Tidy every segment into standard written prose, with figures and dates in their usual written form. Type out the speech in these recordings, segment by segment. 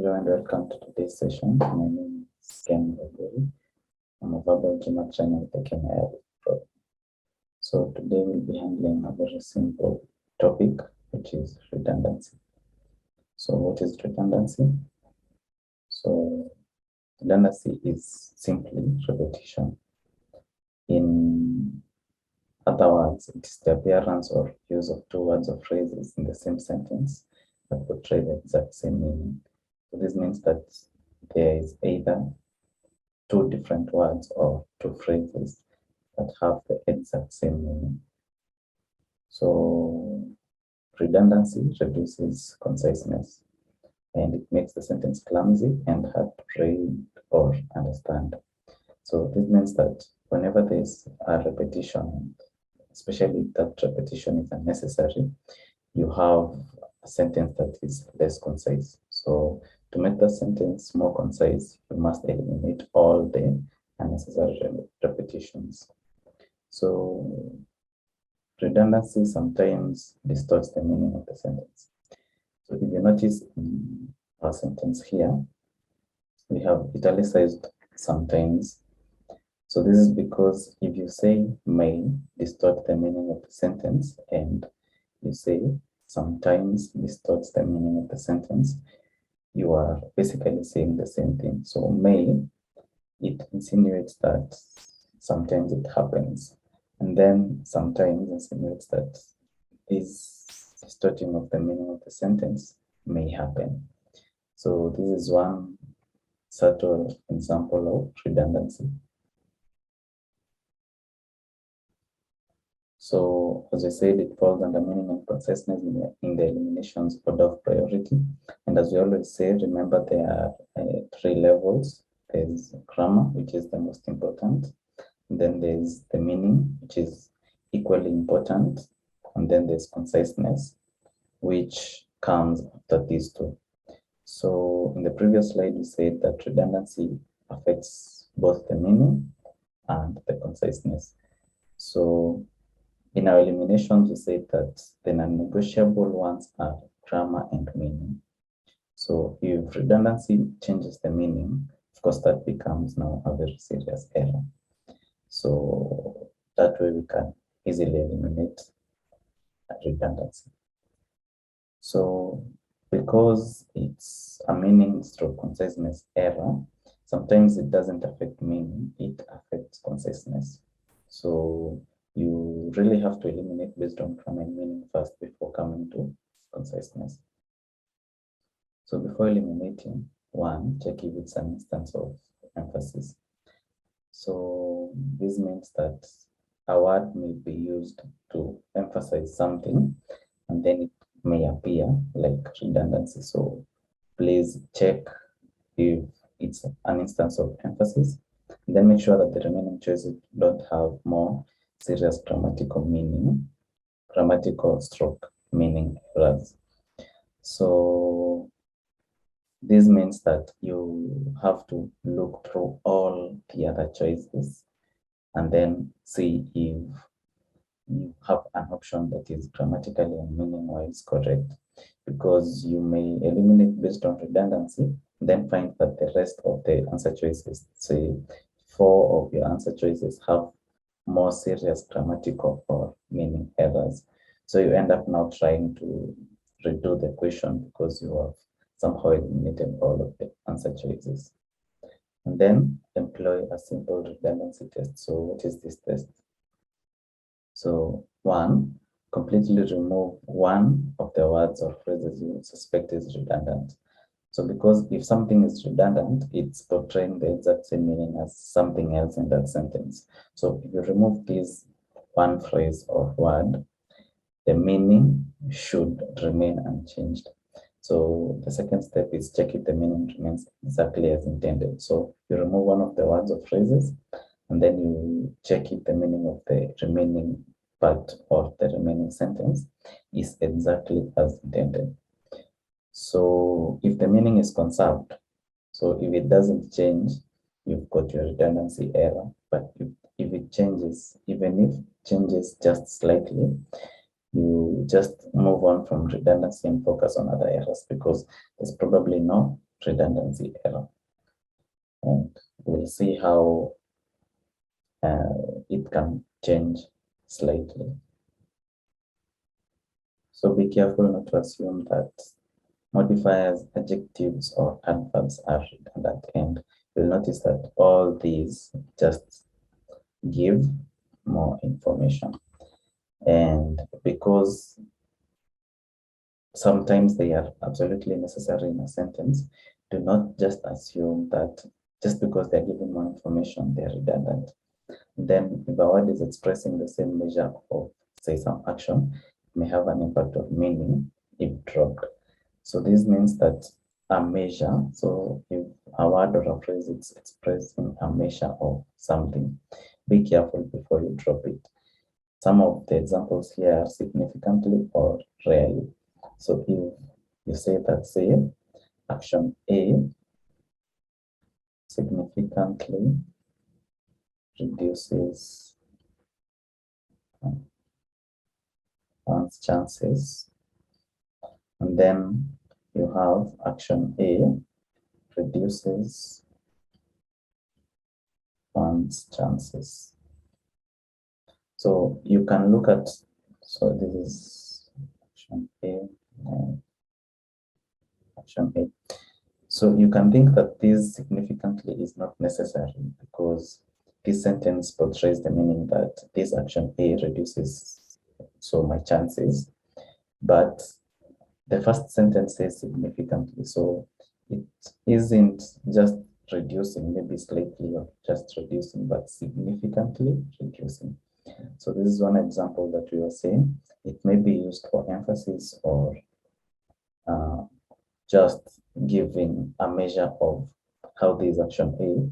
Hello and welcome to today's session. My name is Ken. I'm a verbal GMAT trainer with the GMAT program. So today we'll be handling a very simple topic, which is redundancy. So what is redundancy? So redundancy is simply repetition. In other words, it is the appearance or use of two words or phrases in the same sentence that portray the exact same meaning. So this means that there is either two different words or two phrases that have the exact same meaning. So redundancy reduces conciseness and it makes the sentence clumsy and hard to read or understand. So this means that whenever there's a repetition, especially if that repetition is unnecessary, you have a sentence that is less concise. So to make the sentence more concise, you must eliminate all the unnecessary repetitions. So redundancy sometimes distorts the meaning of the sentence. So if you notice in our sentence here, we have italicized sometimes. So this is because if you say may distort the meaning of the sentence and you say sometimes distorts the meaning of the sentence, you are basically saying the same thing. So may, it insinuates that sometimes it happens. And then sometimes insinuates that this distorting of the meaning of the sentence may happen. So this is one subtle example of redundancy. So as I said, it falls under meaning and conciseness in the eliminations order of priority. And as we always say, remember there are three levels. There's grammar, which is the most important. And then there's the meaning, which is equally important. And then there's conciseness, which comes after these two. So in the previous slide, we said that redundancy affects both the meaning and the conciseness. So in our eliminations, we said that the non-negotiable ones are grammar and meaning. So if redundancy changes the meaning, of course, that becomes now a very serious error. So that way we can easily eliminate redundancy. So because it's a meaning stroke conciseness error, sometimes it doesn't affect meaning, it affects conciseness. So you really have to eliminate based on grammar and meaning first before coming to conciseness. So before eliminating, one, check if it's an instance of emphasis. So this means that a word may be used to emphasize something and then it may appear like redundancy. So please check if it's an instance of emphasis. And then make sure that the remaining choices don't have more serious grammatical stroke meaning errors. So this means that you have to look through all the other choices and then see if you have an option that is grammatically and meaning-wise correct, because you may eliminate based on redundancy, then find that the rest of the answer choices, say 4 of your answer choices, have more serious grammatical or meaning errors. So you end up now trying to redo the question because you have somehow eliminated all of the answer choices. And then employ a simple redundancy test. So what is this test? So one, completely remove one of the words or phrases you suspect is redundant. So because if something is redundant, it's portraying the exact same meaning as something else in that sentence. So if you remove this one phrase or word, the meaning should remain unchanged. So the second step is check if the meaning remains exactly as intended. So you remove one of the words or phrases, and then you check if the meaning of the remaining part of the remaining sentence is exactly as intended. So if the meaning is conserved, so if it doesn't change, you've got your redundancy error. But if it changes, even if it changes just slightly, you just move on from redundancy and focus on other errors because there's probably no redundancy error. And we'll see how it can change slightly. So be careful not to assume that modifiers, adjectives, or adverbs are redundant. And you'll notice that all these just give more information. And because sometimes they are absolutely necessary in a sentence, do not just assume that just because they're giving more information, they're redundant. Then if a word is expressing the same measure of, say, some action, it may have an impact of meaning if dropped. So this means that a measure, so if a word or a phrase is expressing a measure of something, be careful before you drop it. Some of the examples here are significantly or rarely. So if you say that, say, action A significantly reduces one's chances, and then you have action A reduces one's chances. So you can look at, so this is action A, action A. So you can think that this significantly is not necessary because this sentence portrays the meaning that this action A reduces so my chances, but the first sentence says significantly, so it isn't just reducing, maybe slightly or just reducing, but significantly reducing. So this is one example that we are saying. It may be used for emphasis or just giving a measure of how this action A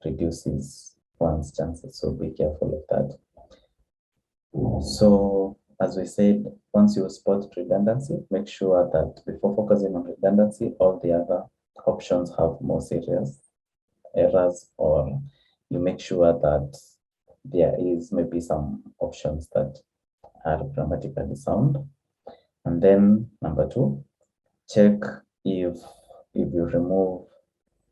reduces one's chances. So be careful of that. So as we said, once you spot redundancy, make sure that before focusing on redundancy, all the other options have more serious errors, or you make sure that there is maybe some options that are grammatically sound. And then number two, check if you remove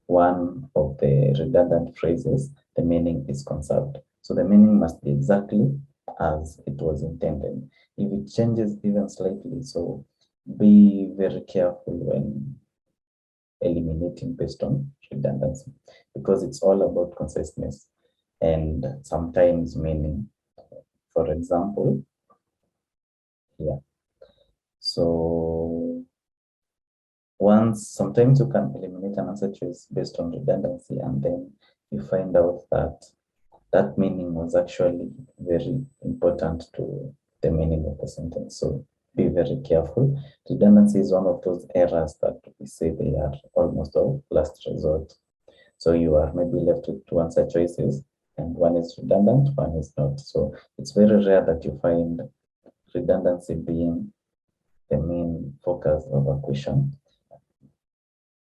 one of the redundant phrases, the meaning is conserved. So the meaning must be exactly as it was intended. If it changes even slightly, so be very careful when eliminating based on redundancy, because it's all about conciseness and sometimes meaning. For example, here. So sometimes you can eliminate an answer choice based on redundancy, and then you find out that that meaning was actually very important to the meaning of the sentence. So be very careful. Redundancy is one of those errors that we say they are almost of last resort. So you are maybe left with two answer choices, and one is redundant, one is not. So it's very rare that you find redundancy being the main focus of a question.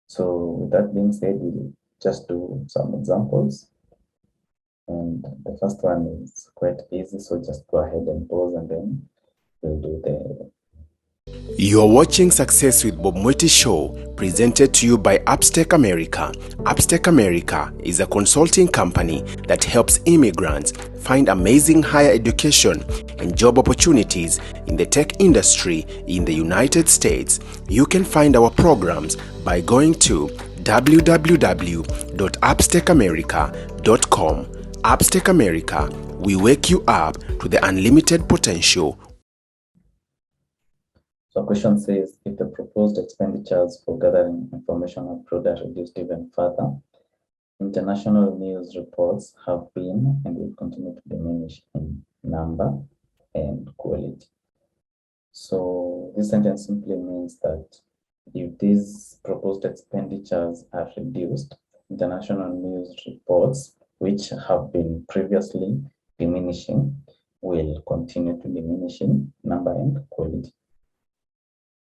So with that being said, we'll just do some examples. And the first one is quite easy, so just go ahead and pause and then we'll do the... You're watching Success with Bob Mwiti Show, presented to you by Upstake America. Upstake America is a consulting company that helps immigrants find amazing higher education and job opportunities in the tech industry in the United States. You can find our programs by going to www.upstakeamerica.com. Upstake America, we wake you up to the unlimited potential. So question says, if the proposed expenditures for gathering information abroad are reduced even further, international news reports have been and will continue to diminish in number and quality. So this sentence simply means that if these proposed expenditures are reduced, international news reports, which have been previously diminishing, will continue to diminish in number and quality.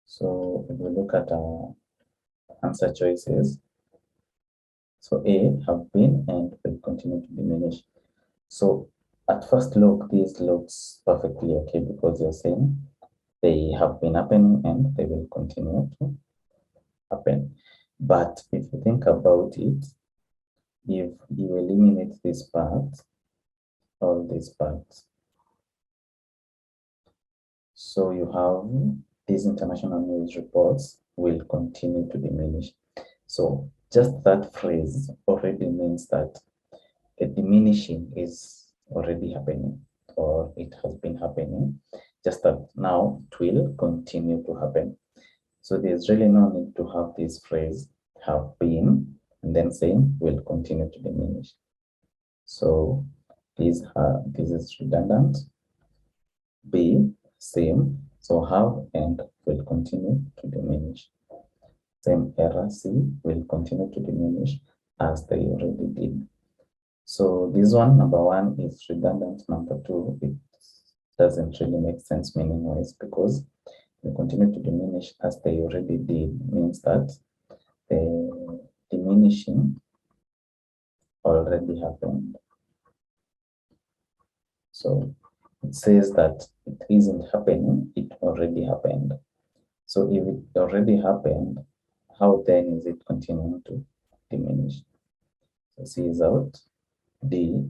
So if we look at our answer choices, so A have been and will continue to diminish. So at first look, this looks perfectly okay because you're saying they have been happening and they will continue to happen. But if you think about it, if you eliminate this part, all these parts, so you have these international news reports will continue to diminish. So just that phrase already means that the diminishing is already happening, or it has been happening, just that now it will continue to happen. So there's really no need to have this phrase have been and then saying will continue to diminish. So this is redundant. B, same. So have and will continue to diminish. Same error. C will continue to diminish as they already did. So this one, number one, is redundant. Number two, it doesn't really make sense meaning-wise, because they continue to diminish as they already did means that the diminishing already happened. So it says that it isn't happening, it already happened. So if it already happened, how then is it continuing to diminish? So C is out. D,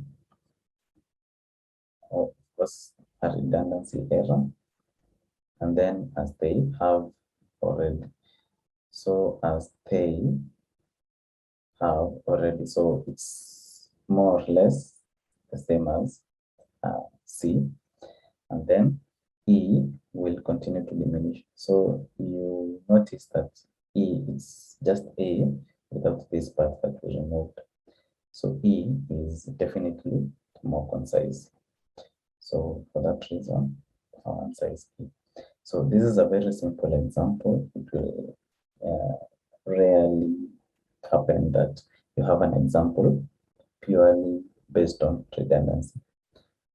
of course, a redundancy error. And then as they have already. So as they have already, so it's more or less the same as C. And then E will continue to diminish. So you notice that E is just A without this part that we removed. So E is definitely more concise. So for that reason, our answer is E. So this is a very simple example. It will rarely happen that you have an example purely based on redundancy.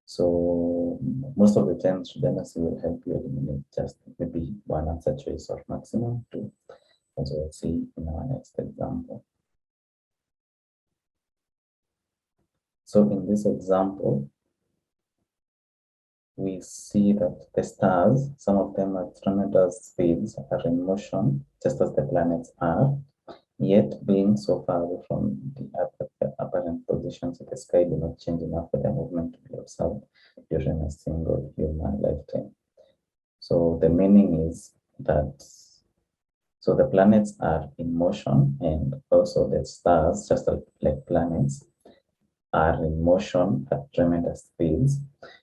So most of the times redundancy will help you eliminate just maybe one answer choice or maximum two, as we'll see in our next example. So in this example, we see that the stars, some of them at tremendous speeds, are in motion, just as the planets are, yet being so far away from the apparent positions of the sky do not change enough for their movement to be observed during a single human lifetime. So the meaning is that, so the planets are in motion, and also the stars, just like planets, are in motion at tremendous speeds,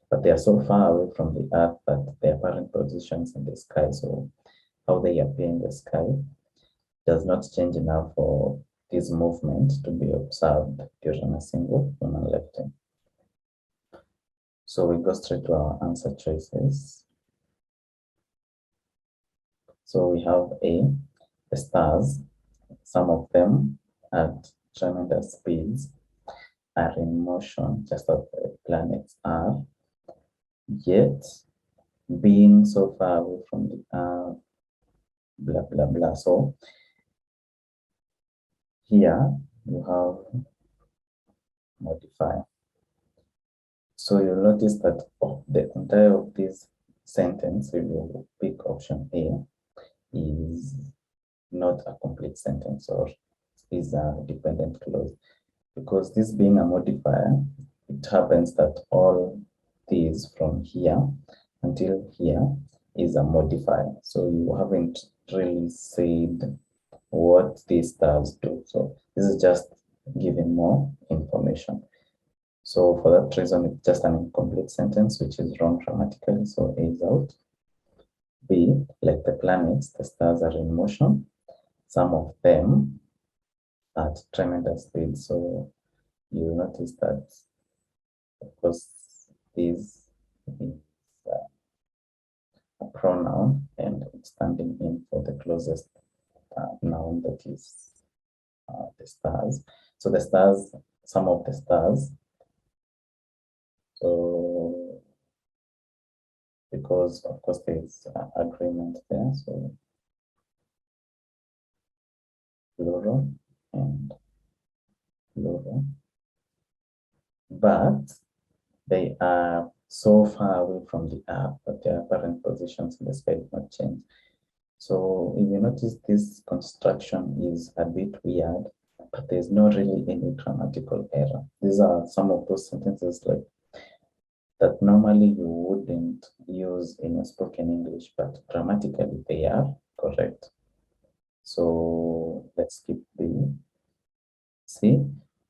but they are so far away from the Earth that their apparent positions in the sky, so how they appear in the sky, does not change enough for this movement to be observed during a single human lifetime. So we go straight to our answer choices. So we have A, the stars, some of them at tremendous speeds are in motion, just as the planets are, yet being so far away from the Earth, blah, blah, blah. So here you have modifier. So you'll notice that the entire of this sentence, if you pick option A, is not a complete sentence, or is a dependent clause. Because this being a modifier, it happens that all these from here until here is a modifier. So you haven't really said what this does do. So this is just giving more information. So for that reason, it's just an incomplete sentence, which is wrong grammatically. So A is out. B, like the planets, the stars are in motion. Some of them at tremendous speed. So you notice that, of course, this is a pronoun, and it's standing in for the closest noun, that is the stars. So the stars, some of the stars. So because of course there's agreement there, so plural and plural, but they are so far away from the Earth that their apparent positions in the sky do not change. So if you notice, this construction is a bit weird, but there's not really any grammatical error. These are some of those sentences like that normally you wouldn't use in a spoken English, but grammatically they are correct. So let's keep the C.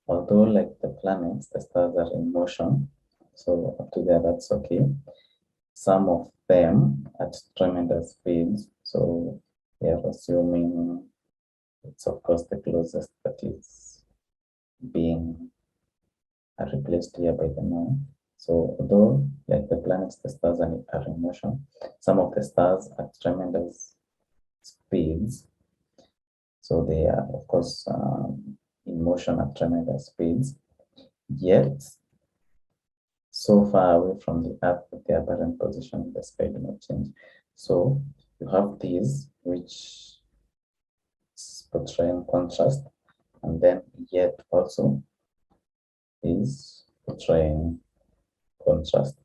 Although like the planets, the stars are in motion, so up to there that's okay. Some of them at tremendous speeds, so we are assuming it's of course the closest that is being replaced here by the moon. So although like the planets, the stars are in motion, some of the stars at tremendous speeds, so they are of course in motion at tremendous speeds, yet so far away from the Earth that their apparent position in the sky do not change. So you have these which portray contrast, and then yet also is portraying contrast.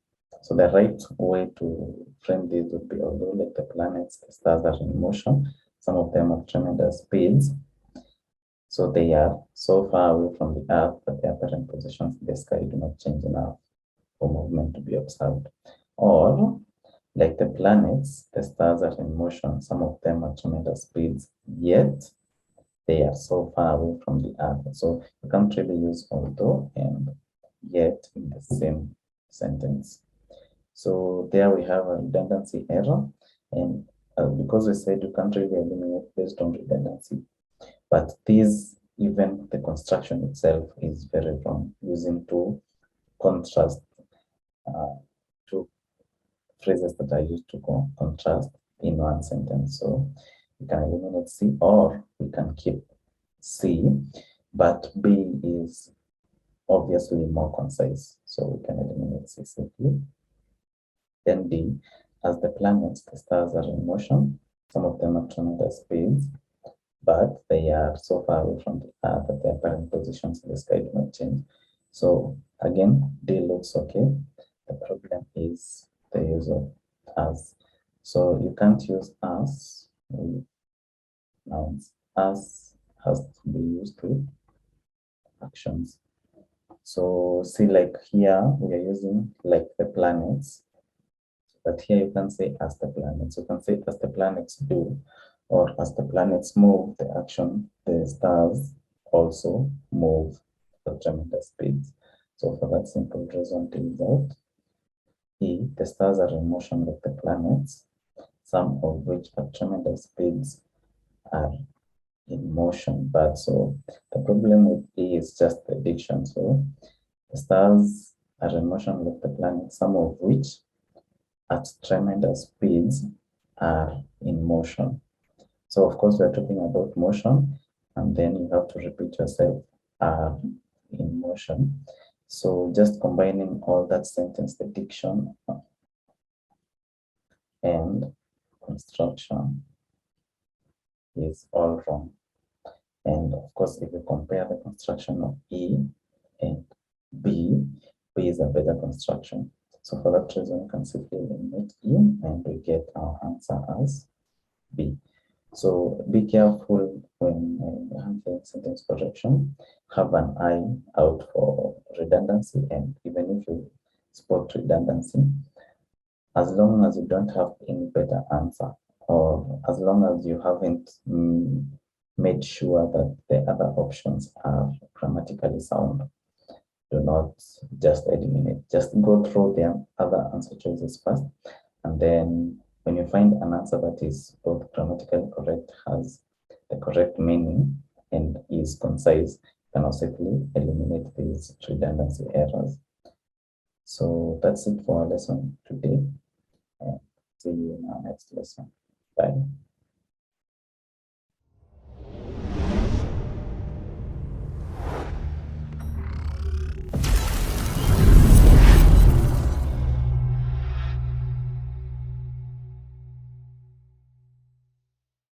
So the right way to frame this would be, although like the planets, the stars are in motion, some of them at tremendous speeds, so they are so far away from the Earth that their apparent positions in the sky do not change enough for movement to be observed. Or like the planets, the stars are in motion, some of them at tremendous speeds, yet they are so far away from the Earth. So you can't really use although and yet in the same sentence. So there we have a redundancy error, and because we said you can't really eliminate based on redundancy, but this, even the construction itself is very wrong, using two contrast, two phrases that are used to contrast in one sentence. So we can eliminate C, or we can keep C, but B is obviously more concise, so we can eliminate C simply. Then D, as the planets, the stars are in motion, some of them at tremendous speeds, but they are so far away from the Earth that their apparent positions in the sky do not change. So again, D looks okay. The problem is the use of as. So you can't use as with nouns. As has to be used with actions. So see, like here we are using like the planets, but here you can say as the planets. You can say as the planets do, or as the planets move, the action, the stars also move at tremendous speeds. So for that simple reason, to result, E, the stars are in motion like the planets, some of which at tremendous speeds are in motion. But so the problem with E is just the diction. So the stars are in motion like the planets, some of which at tremendous speeds are in motion. So of course we're talking about motion, and then you have to repeat yourself are in motion. So just combining all that sentence, the diction and construction is all wrong. And of course, if you compare the construction of E and B, B is a better construction. So for that reason, you can simply eliminate E and we get our answer as B. So be careful when handling sentence correction. Have an eye out for redundancy, and even if you spot redundancy, as long as you don't have any better answer, or as long as you haven't made sure that the other options are grammatically sound, do not just eliminate. Just go through the other answer choices first, and then when you find an answer that is both grammatically correct, has the correct meaning, and is concise, you can also eliminate these redundancy errors. So that's it for our lesson today. And see you in our next lesson. Bye.